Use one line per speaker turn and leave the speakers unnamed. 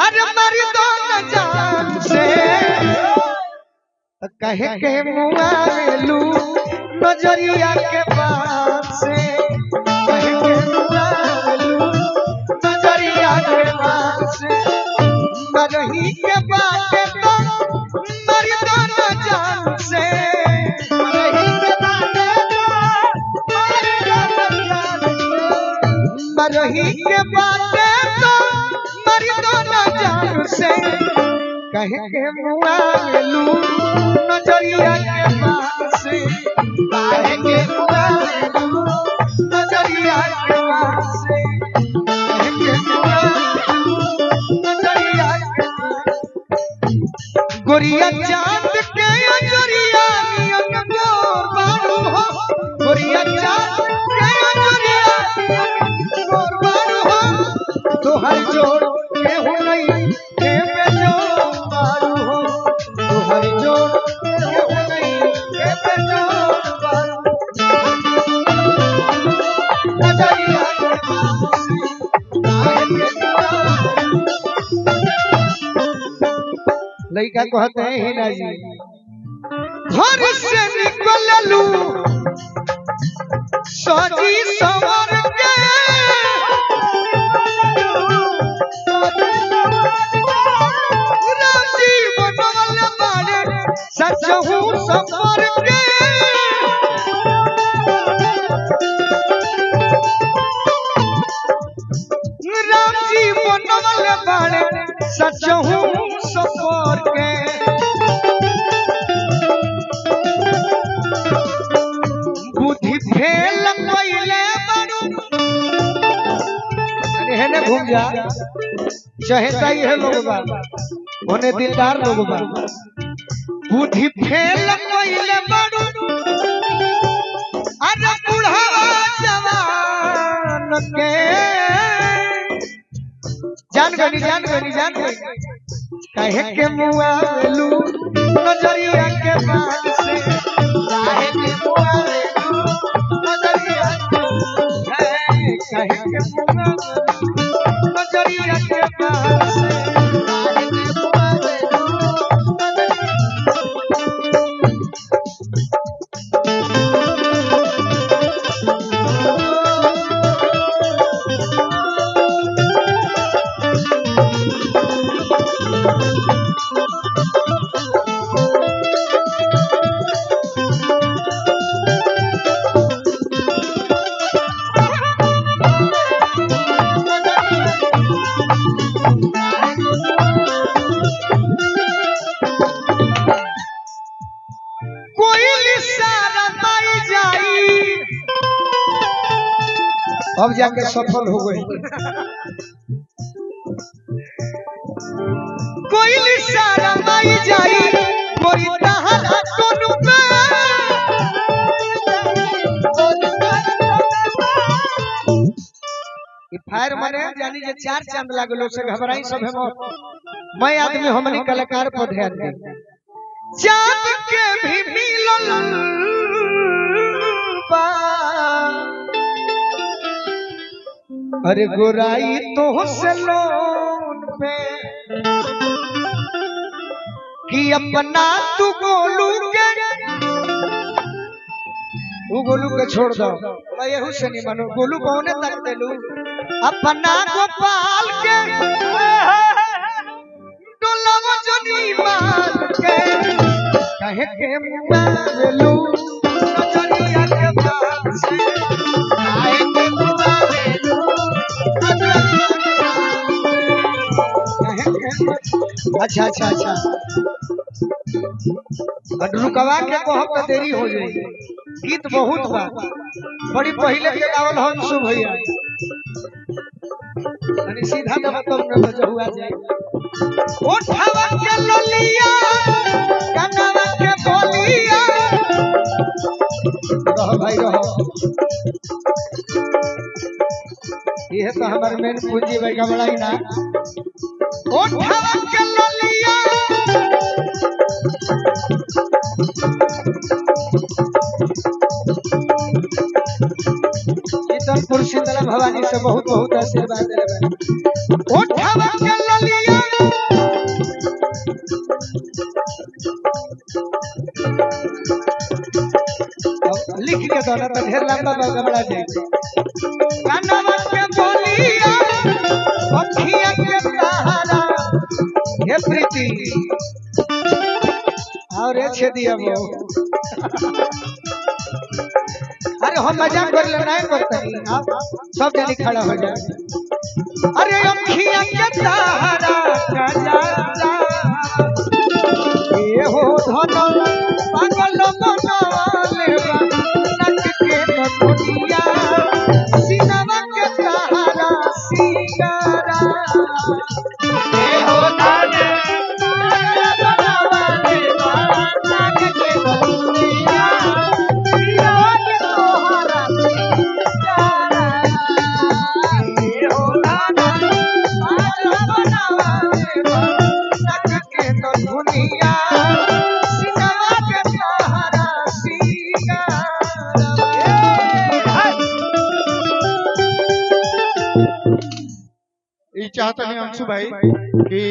अरे मरी दो न जान से कहे के मुआलू नजरिया के बात से कहे के मुआलू नजरिया के बात से मरही के बात तो मरी दो न जान से मरही के बात मरही के बात तो मरी दो न जान से कहे के मुआलू नजरिया के बात से कहे के मुआलू नजरिया के बात से कहे के मुआलू नजरिया के गोरिया चांद के अजरिया नियन गोर बारू हो गोरिया चांद के अजरिया गोर बारू हो तोहर जोड़ केहू नहीं के बेजोड़ बारू हो तोहर जोड़ केहू नहीं के बेजोड़ बारू नजरिया के बात से काहे के लड़का कहते हैं हीना जी घर से निकललू सजी संवर के राजी बनल बाड़े सचहू सफर के राजी बनल बाड़े सचहू सफर के बुद्धि फेल कइले बारू अरे हेने घूम जा चहेता ही है लोग बा होने दिलदार लोग बा बुद्धि फेल कइले बारू अरे बुढ़ावा जवान के जान गनी कहे के मुआलू नजरिया के बात से कहे के मुआलू नजरिया कहे के मुआलू नजरिया के बात से कहे के मुआलू अब जाके सफल हो गई कोई इशारा माई जाई कोई तहरा कोन पे ये फायर माने जानी जे चार चांद लागलो से घबराई सब हम मैं आदमी हमनी कलाकार पर ध्यान दे चांद के भी मिलल बा अरे गोराई तो से लोन पे कि अपना तू गोलू के छोड़ दो मैं यहू से नहीं मानो गोलू कौने तक देलू अपना गोपाल के डोलव जनी मार के कहे के मुआलू नजरिया के बात से कहे के मुआलू अच्छा रुकवा के कहब तो देरी हो जाएगी गीत बहुत बा बड़ी पहले के गावल हम शुभ भैया अरे सीधा दब तब न बजहुआ जाए उठावा के ललिया कनावा के बोलिया रहो भाई रहो ये तो हमारे मेन पूंजी भाई का बड़ा ही ना उठावा के ललिया ये तो किशनपुर शीतला भवानी से बहुत बहुत आशीर्वाद देवे उठावा के ललिया लिख के दो ना तो ढेर लंबा बगड़ा जाए कानवा के बोलिया अखिया के सहारा हे प्रीति और छे दिया वो अरे हम मजाक कर ले नहीं करते आप सब जने खड़ा हो जाए अरे अखिया के सहारा कजाला ये हो धन पागल मनवाले नच के दुनिया सीनावा के सहारा सिंगारा ये हो धन मनवाले नच के दुनिया सीनावा के सहारा सिंगारा ये हो धन मनवाले नच के दुनिया
चाहता है अंशु भाई कि